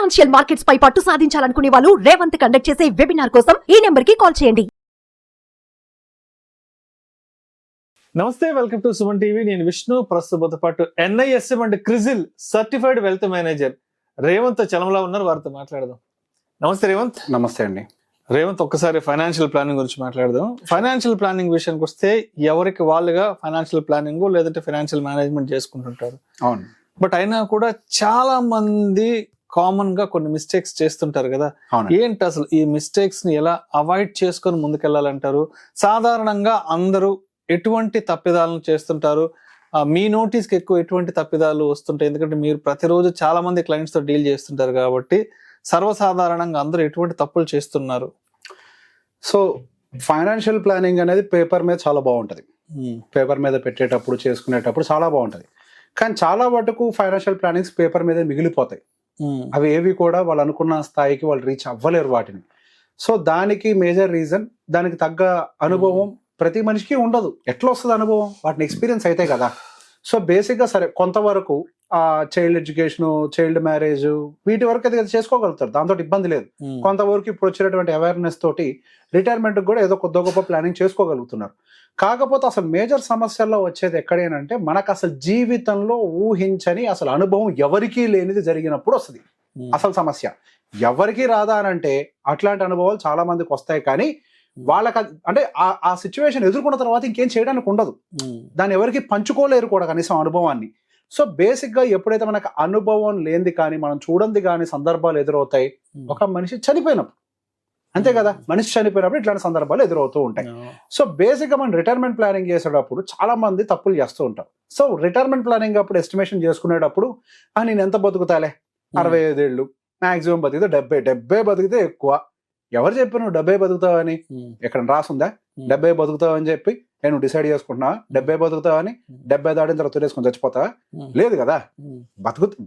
Financial markets పై పట్టు సాధించాలనుకునే వాళ్ళు Revanth conduct చేసే వెబినార్ కోసం ఈ నెంబర్ కి కాల్ చేయండి. నమస్తే, వెల్కమ్ టు సుమన్ టీవీ. నేను విష్ణు. ప్రస్తుతంతో పాటు NISM and CRISIL certified wealth manager Revanth Chalamala ఉన్నారు. వారితో మాట్లాడదాం. నమస్తే రేవంత్. నమస్తే అండి. రేవంత్, ఒక్కసారి ఫైనాన్షియల్ ప్లానింగ్ గురించి మాట్లాడదాం. ఫైనాన్షియల్ ప్లానింగ్ విషయానికి వస్తే ఎవరికి వాళ్ళుగా ఫైనాన్షియల్ ప్లానింగ్ లేదంటే ఫైనాన్షియల్ మేనేజ్మెంట్ చేసుకుంటుంటారు. అవును. బట్ అయినా కూడా చాలా మంది కామన్ గా కొన్ని మిస్టేక్స్ చేస్తుంటారు కదా. ఏంటి అసలు ఈ మిస్టేక్స్ ని ఎలా అవాయిడ్ చేసుకొని ముందుకెళ్ళాలంటారు? సాధారణంగా అందరూ ఎటువంటి తప్పిదాలను చేస్తుంటారు? మీ నోటీస్ కి ఎక్కువ ఎటువంటి తప్పిదాలు వస్తుంటాయి? ఎందుకంటే మీరు ప్రతిరోజు చాలా మంది క్లయింట్స్ తో డీల్ చేస్తుంటారు కాబట్టి సర్వసాధారణంగా అందరూ ఎటువంటి తప్పులు చేస్తున్నారు? సో ఫైనాన్షియల్ ప్లానింగ్ అనేది పేపర్ మీద చాలా బాగుంటది. పేపర్ మీద పెట్టేటప్పుడు చేసుకునేటప్పుడు చాలా బాగుంటది. కానీ చాలా మటుకు ఫైనాన్షియల్ ప్లానింగ్స్ పేపర్ మీద మిగిలిపోతాయి. అవి ఏవి కూడా వాళ్ళు అనుకున్న స్థాయికి వాళ్ళు రీచ్ అవ్వలేరు వాటిని. సో దానికి మేజర్ రీజన్, దానికి తగ్గ అనుభవం ప్రతి మనిషికి ఉండదు. ఎట్లా వస్తుంది అనుభవం? వాటిని ఎక్స్పీరియన్స్ అయితే కదా. సో బేసిక్గా సరే కొంతవరకు చైల్డ్ ఎడ్యుకేషన్, చైల్డ్ మ్యారేజ్ వీటి వరకు అయితే చేసుకోగలుగుతారు, దాంతో ఇబ్బంది లేదు. కొంతవరకు ఇప్పుడు వచ్చినటువంటి అవేర్నెస్ తోటి రిటైర్మెంట్ కూడా ఏదో కొద్ది గొప్ప ప్లానింగ్ చేసుకోగలుగుతున్నారు. కాకపోతే అసలు మేజర్ సమస్యల్లో వచ్చేది ఎక్కడేనంటే మనకు అసలు జీవితంలో ఊహించని అసలు అనుభవం ఎవరికీ లేనిది జరిగినప్పుడు వస్తుంది అసలు సమస్య. ఎవరికి రాదా అని అంటే అట్లాంటి అనుభవాలు చాలా మందికి వస్తాయి. కానీ వాళ్ళకి అంటే ఆ సిచ్యువేషన్ ఎదుర్కొన్న తర్వాత ఇంకేం చేయడానికి ఉండదు. దాన్ని ఎవరికి పంచుకోలేరు కూడా కనీసం అనుభవాన్ని. సో బేసిక్ గా ఎప్పుడైతే మనకు అనుభవం లేనిది కానీ మనం చూడండి కానీ సందర్భాలు ఎదురవుతాయి. ఒక మనిషి చనిపోయినప్పుడు, అంతే కదా, మనిషి చనిపోయినప్పుడు ఇట్లాంటి సందర్భాలు ఎదురవుతూ ఉంటాయి. సో బేసిక్ గా మనం రిటైర్మెంట్ ప్లానింగ్ చేసేటప్పుడు చాలా మంది తప్పులు చేస్తూ ఉంటాం. సో రిటైర్మెంట్ ప్లానింగ్ అప్పుడు ఎస్టిమేషన్ చేసుకునేటప్పుడు నేను ఎంత బతుకుతాలే, 65 ఏళ్ళు మాక్సిమం బతికితే 70 బతికితే ఎక్కువ. ఎవరు చెప్పి నువ్వు 70 బతుకుతావని? ఎక్కడ రాసుందా 70 బతుకుతావని చెప్పి? నేను డిసైడ్ చేసుకుంటున్నావా 70 బతుకుతావని? 70 దాటిన తర్వాత వేసుకొని చచ్చిపోతావా? లేదు కదా.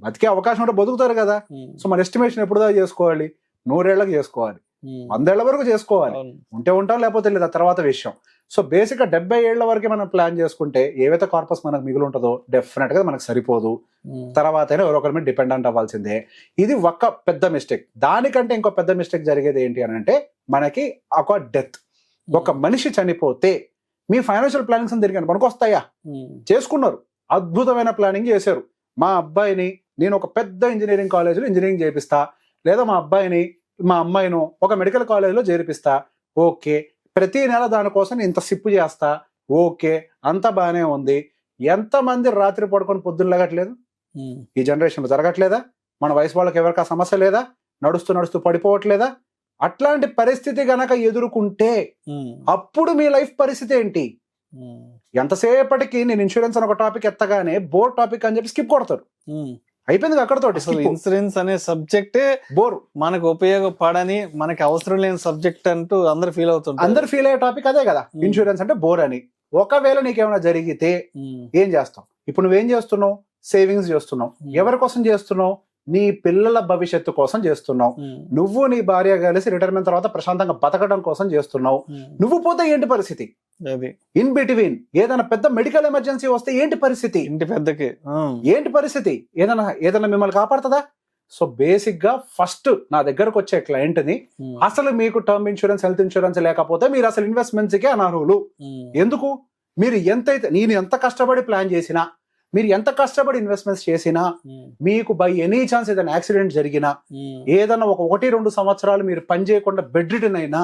బతికే అవకాశం ఉంటే బతుకుతారు కదా. సో మన ఎస్టిమేషన్ ఎప్పుడు దాకా చేసుకోవాలి? 100 ఏళ్ళకి చేసుకోవాలి, 100 ఏళ్ల వరకు చేసుకోవాలి. ఉంటే ఉంటాం, లేకపోతే లేదు, ఆ తర్వాత విషయం. సో బేసిక్ గా 70 ఏళ్ల వరకే మనం ప్లాన్ చేసుకుంటే ఏవైతే కార్పస్ మనకు మిగిలి ఉంటుందో డెఫినెట్ గా మనకు సరిపోదు. తర్వాత అయినా ఎవరొకరి మీద డిపెండెంట్ అవ్వాల్సిందే. ఇది ఒక పెద్ద మిస్టేక్. దానికంటే ఇంకో పెద్ద మిస్టేక్ జరిగేది ఏంటి అని అంటే మనకి ఒక డెత్. ఒక మనిషి చనిపోతే మీ ఫైనాన్షియల్ ప్లానింగ్స్ అని తిరిగి మనకు వస్తాయా? చేసుకున్నారు, అద్భుతమైన ప్లానింగ్ చేశారు. మా అబ్బాయిని నేను ఒక పెద్ద ఇంజనీరింగ్ కాలేజీలో ఇంజనీరింగ్ చేపిస్తా, లేదా మా అబ్బాయిని మా అమ్మాయిను ఒక మెడికల్ కాలేజీలో చేర్పిస్తా. ఓకే, ప్రతి నెల దానికోసం ఇంత సిప్పు చేస్తా. ఓకే, అంత బాగానే ఉంది. ఎంతమంది రాత్రి పడుకొని పొద్దున్న లగట్లేదు? ఈ జనరేషన్లో జరగట్లేదా? మన వయసు వాళ్ళకి ఎవరికి ఆ సమస్య లేదా? నడుస్తూ నడుస్తూ పడిపోవట్లేదా? అట్లాంటి పరిస్థితి గనక ఎదుర్కొంటే అప్పుడు మీ లైఫ్ పరిస్థితి ఏంటి? ఎంతసేపటికి నేను ఇన్సూరెన్స్ అని ఒక టాపిక్ ఎత్తగానే బోర్ టాపిక్ అని చెప్పి స్కిప్ కొడతారు. అయిపోయింది అక్కడతో. ఇన్సూరెన్స్ అనే సబ్జెక్టే బోర్, మనకు ఉపయోగపడని, మనకి అవసరం లేని సబ్జెక్ట్ అంటూ అందరు ఫీల్ అవుతుంటారు. అందరు ఫీల్ అయ్యే టాపిక్ అదే కదా, ఇన్సూరెన్స్ అంటే బోర్ అని. ఒకవేళ నీకేమైనా జరిగితే ఏం చేస్తావు? ఇప్పుడు నువ్వేం చేస్తున్నావు? సేవింగ్స్ చేస్తున్నావు. ఎవరి కోసం చేస్తున్నావు? నీ పిల్లల భవిష్యత్తు కోసం చేస్తున్నావు. నువ్వు నీ భార్య కలిసి రిటైర్మెంట్ తర్వాత ప్రశాంతంగా బతకడం కోసం చేస్తున్నావు. నువ్వు పోతే ఏంటి పరిస్థితి? ఇన్ బిట్వీన్ ఏదైనా పెద్ద మెడికల్ ఎమర్జెన్సీ వస్తే ఏంటి పరిస్థితి? ఇంటి పెద్దకి ఏంటి పరిస్థితి? ఏదైనా మిమ్మల్ని కాపాడుతుందా? సో బేసిక్ గా ఫస్ట్ నా దగ్గరకు వచ్చే క్లయింట్ ని అసలు మీకు టర్మ్ ఇన్సూరెన్స్, హెల్త్ ఇన్సూరెన్స్ లేకపోతే మీరు అసలు ఇన్వెస్ట్మెంట్స్ కే అనర్హులు. ఎందుకు? మీరు నేను ఎంత కష్టపడి ప్లాన్ చేసినా, మీరు ఎంత కష్టపడి ఇన్వెస్ట్మెంట్స్ చేసినా, మీకు బై ఎనీ ఛాన్స్ ఏదైనా యాక్సిడెంట్ జరిగినా, ఏదైనా 1-2 సంవత్సరాలు మీరు పని చేయకుండా బెడ్ రిటర్న్ అయినా,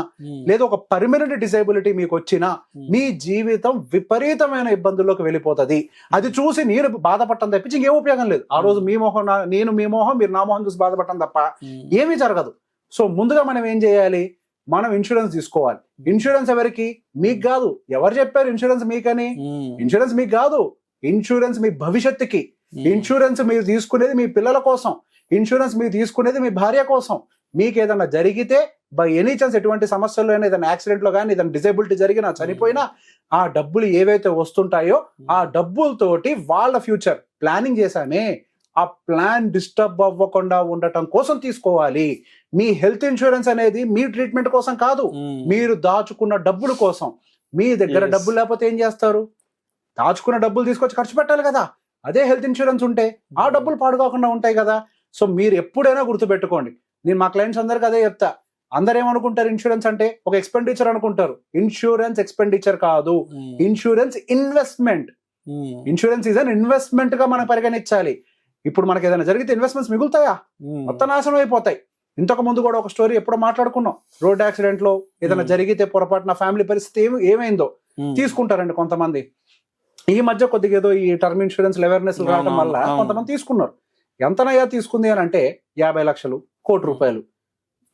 లేదా ఒక పర్మనెంట్ డిసేబిలిటీ మీకు వచ్చినా, మీ జీవితం విపరీతమైన ఇబ్బందుల్లోకి వెళ్ళిపోతుంది. అది చూసి నేను బాధపడటం తప్పించి ఇంకేం ఉపయోగం లేదు. ఆ రోజు మీ మొహం నేను మీ మొహం, మీరు నా మొహం చూసి బాధపడటం తప్ప ఏమీ జరగదు. సో ముందుగా మనం ఏం చేయాలి? మనం ఇన్సూరెన్స్ తీసుకోవాలి. ఇన్సూరెన్స్ ఎవరికి? మీకు కాదు. ఎవరు చెప్పారు ఇన్సూరెన్స్ మీకని? ఇన్సూరెన్స్ మీకు కాదు. ఇన్సూరెన్స్ మీ భవిష్యత్తుకి. ఇన్సూరెన్స్ మీరు తీసుకునేది మీ పిల్లల కోసం. ఇన్సూరెన్స్ మీరు తీసుకునేది మీ భార్య కోసం. మీకు ఏదైనా జరిగితే బై ఎనీ ఛాన్స్ ఎటువంటి సమస్యల్లో అయినా, ఏదైనా యాక్సిడెంట్లో కానీ, ఏదైనా డిజేబిలిటీ జరిగినా, చనిపోయినా, ఆ డబ్బులు ఏవైతే వస్తుంటాయో ఆ డబ్బులతోటి వాళ్ళ ఫ్యూచర్ ప్లానింగ్ చేశానే, ఆ ప్లాన్ డిస్టర్బ్ అవ్వకుండా ఉండటం కోసం తీసుకోవాలి. మీ హెల్త్ ఇన్సూరెన్స్ అనేది మీ ట్రీట్మెంట్ కోసం కాదు, మీరు దాచుకున్న డబ్బుల కోసం. మీ దగ్గర డబ్బులు లేకపోతే ఏం చేస్తారు? దాచుకున్న డబ్బులు తీసుకొచ్చి ఖర్చు పెట్టాలి కదా. అదే హెల్త్ ఇన్సూరెన్స్ ఉంటే ఆ డబ్బులు పాడుకోకుండా ఉంటాయి కదా. సో మీరు ఎప్పుడైనా గుర్తుపెట్టుకోండి, నేను మా క్లయింట్స్ అందరికి అదే చెప్తా. అందరు ఏమనుకుంటారు, ఇన్సూరెన్స్ అంటే ఒక ఎక్స్పెండిచర్ అనుకుంటారు. ఇన్సూరెన్స్ ఎక్స్పెండిచర్ కాదు, insurance investment. Insurance is an investment గా మనం పరిగణించాలి. ఇప్పుడు మనకి ఏదైనా జరిగితే ఇన్వెస్ట్మెంట్స్ మిగులుతాయా? మొత్తం నాశనం అయిపోతాయి. ఇంతకు ముందు కూడా ఒక స్టోరీ ఎప్పుడో మాట్లాడుకున్నాం, రోడ్ యాక్సిడెంట్ లో ఏదైనా జరిగితే పొరపాటున ఫ్యామిలీ పరిస్థితి ఏమైందో తీసుకుంటారండి కొంతమంది. ఈ మధ్య కొద్దిగా ఏదో ఈ టర్మ్ ఇన్సూరెన్స్ అవేర్నెస్ రావడం వల్ల కొంతమంది తీసుకున్నారు. ఎంతనయ్యా తీసుకుంది అని అంటే 50 లక్షలు, కోటి రూపాయలు.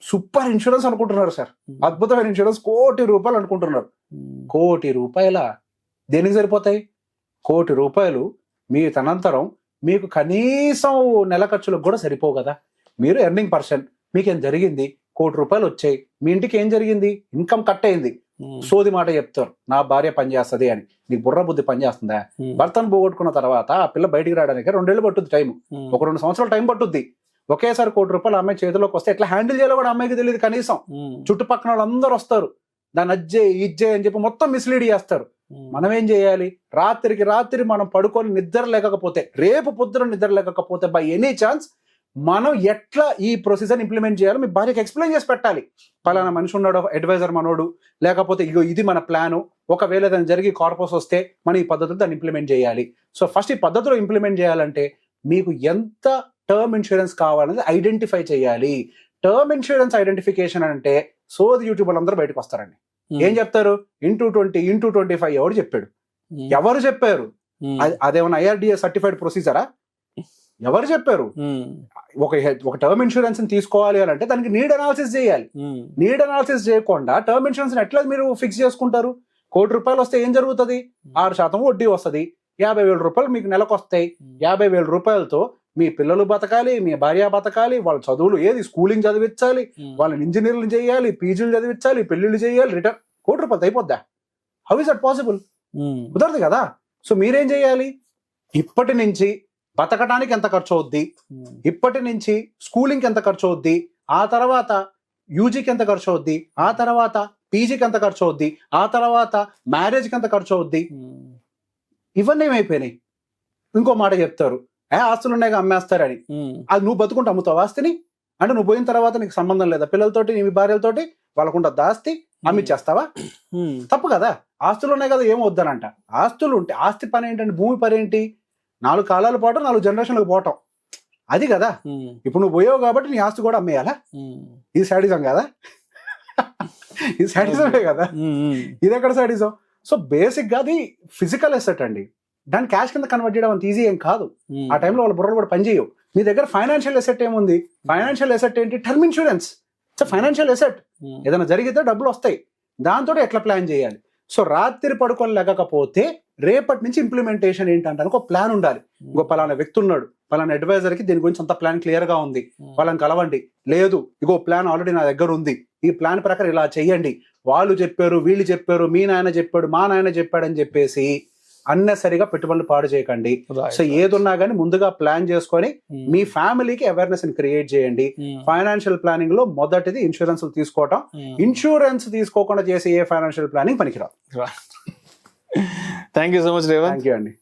సూపర్ ఇన్సూరెన్స్ అనుకుంటున్నారు సార్, అద్భుతమైన ఇన్సూరెన్స్, కోటి రూపాయలు అనుకుంటున్నారు. కోటి రూపాయల దేనికి సరిపోతాయి? కోటి రూపాయలు మీ తనంతరం మీకు కనీసం నెల ఖర్చులకు కూడా సరిపోవు కదా. మీరు ఎర్నింగ్ పర్సన్, మీకేం జరిగింది, కోటి రూపాయలు వచ్చాయి, మీ ఇంటికి ఏం జరిగింది, ఇన్కమ్ కట్ అయింది, సోది మాట చెప్తారు, నా భార్య పనిచేస్తుంది అని. నీకు బుర్ర బుద్ధి పనిచేస్తుందా? భర్తను పోగొట్టుకున్న తర్వాత ఆ పిల్ల బయటికి రావడానికి 2 ఏళ్ళు పట్టుద్ది టైం, ఒక 2 సంవత్సరాలు టైం పట్టుద్ది. ఒకేసారి కోటి రూపాయలు అమ్మాయి చేతిలోకి వస్తే ఎట్లా హ్యాండిల్ చేయాలో కూడా అమ్మాయికి తెలియదు కనీసం. చుట్టుపక్కల వాళ్ళందరూ వస్తారు, దాన్ని అజ్జే ఇజ్జే అని చెప్పి మొత్తం మిస్లీడ్ చేస్తారు. మనం ఏం చేయాలి? రాత్రికి రాత్రి మనం పడుకొని నిద్ర లేకపోతే, రేపు పొద్దున నిద్ర లేకపోతే బై ఎనీ ఛాన్స్ మనం ఎట్లా ఈ ప్రొసీజర్ ఇంప్లిమెంట్ చేయాలో మీ భార్యకి ఎక్స్ప్లెయిన్ చేసి పెట్టాలి. పలానా మనిషి ఉన్నాడు, అడ్వైజర్ మనోడు, లేకపోతే ఇగో ఇది మన ప్లాను, ఒకవేళ దాన్ని జరిగి కార్పస్ వస్తే మనం ఈ పద్ధతిలో దాన్ని ఇంప్లిమెంట్ చేయాలి. సో ఫస్ట్ ఈ పద్ధతిలో ఇంప్లిమెంట్ చేయాలంటే మీకు ఎంత టర్మ్ ఇన్సూరెన్స్ కావాలనేది ఐడెంటిఫై చేయాలి. టర్మ్ ఇన్సూరెన్స్ ఐడెంటిఫికేషన్ అంటే సోది యూట్యూబ్ అందరూ బయటకు వస్తారండి. ఏం చెప్తారు? ఇంటూ 20, ఇంటూ 25 ఎవరు చెప్పాడు? ఎవరు చెప్పారు? అదేమన్నా IRDA సర్టిఫైడ్ ప్రొసీజరా? ఎవరు చెప్పారు? ఒక టర్మ్ ఇన్సూరెన్స్ తీసుకోవాలి అని అంటే దానికి నీడ్ అనాలిసిస్ చేయాలి. నీడ్ అనాలిసిస్ చేయకుండా టర్మ్ ఇన్సూరెన్స్ ఎట్లా మీరు ఫిక్స్ చేసుకుంటారు? కోటి రూపాయలు వస్తే ఏం జరుగుతుంది? 6% వడ్డీ వస్తుంది, 50,000 రూపాయలు మీకు నెలకు వస్తాయి. 50,000 రూపాయలతో మీ పిల్లలు బతకాలి, మీ భార్య బతకాలి, వాళ్ళ చదువులు ఏది స్కూలింగ్ చదివించాలి, వాళ్ళని ఇంజనీర్లు చేయాలి, పీజీలు చదివించాలి, పెళ్లిళ్ళు చేయాలి, రిటర్న్. కోటి రూపాయలు అయిపోద్దా? How is that possible? కుదరదు కదా. సో మీరేం చేయాలి? ఇప్పటి నుంచి బతకడానికి ఎంత ఖర్చు అవుద్ది, ఇప్పటి నుంచి స్కూలింగ్కి ఎంత ఖర్చు అవుద్ది, ఆ తర్వాత యూజీకి ఎంత ఖర్చు అవుద్ది, ఆ తర్వాత పీజీకి ఎంత ఖర్చు అవుద్ది, ఆ తర్వాత మ్యారేజ్కి ఎంత ఖర్చు అవుద్ది, ఇవన్నీ ఏమైపోయినాయి. ఇంకో మాట చెప్తారు, ఆస్తులు ఉన్నాయి అమ్మేస్తారని. అది నువ్వు బతుకుంటూ అమ్ముతావు ఆస్తిని? అంటే నువ్వు పోయిన తర్వాత నీకు సంబంధం లేదా? పిల్లలతోటి, నీ భార్యలతోటి వాళ్ళకుంటా ఆస్తి అమ్మిచ్చేస్తావా? తప్పు కదా. ఆస్తులు ఉన్నాయి కదా, ఏం వద్దనంట. ఆస్తులు ఉంటే ఆస్తి పని ఏంటంటే, భూమి పని ఏంటి? 4 కాలాల పాటు 4 జనరేషన్లకు పోవటం, అది కదా. ఇప్పుడు నువ్వు పోయావు కాబట్టి నీ ఆస్తి కూడా అమ్మేయాలా? ఇది సాడిజం కదా, ఇది సాడిజమే కదా. ఇది ఎక్కడ సాడిజం? సో బేసిక్ గా అది ఫిజికల్ ఎసెట్ అండి. దాన్ని క్యాష్ కింద కన్వర్ట్ చేయడం అంత ఈజీ ఏం కాదు. ఆ టైంలో వాళ్ళ బుర్రలు కూడా పనిచేయవు. మీ దగ్గర ఫైనాన్షియల్ ఎసెట్ ఏముంది? ఫైనాన్షియల్ ఎసెట్ ఏంటి? Term insurance. So financial asset, ఏదైనా జరిగితే డబ్బులు వస్తాయి, దాంతో ఎట్లా ప్లాన్ చేయాలి. సో రాత్రి పడుకొని లేకపోతే రేపటి నుంచి ఇంప్లిమెంటేషన్ ఏంటంటే ఒక ప్లాన్ ఉండాలి. ఇంకో పలానా వ్యక్తి ఉన్నాడు, పలానా అడ్వైజర్ కి దీని గురించి అంత ప్లాన్ క్లియర్ గా ఉంది, వాళ్ళని కలవండి. లేదు, ఇగో ప్లాన్ ఆల్రెడీ నా దగ్గర ఉంది, ఈ ప్లాన్ ప్రకారం ఇలా చెయ్యండి, వాళ్ళు చెప్పారు, వీళ్ళు చెప్పారు, మీ నాయన చెప్పాడు, మా నాయన చెప్పాడు అని చెప్పేసి అన్నెసరిగా పెట్టుబడులు పాడు చేయకండి. సో ఏదున్నా కానీ ముందుగా ప్లాన్ చేసుకొని మీ ఫ్యామిలీకి అవేర్నెస్ క్రియేట్ చేయండి. ఫైనాన్షియల్ ప్లానింగ్ లో మొదటిది ఇన్సూరెన్స్ తీసుకోవటం. ఇన్సూరెన్స్ తీసుకోకుండా చేసే ఏ ఫైనాన్షియల్ ప్లానింగ్ పనికిరాదు. Thank you so much Revanth. Thank you అండి.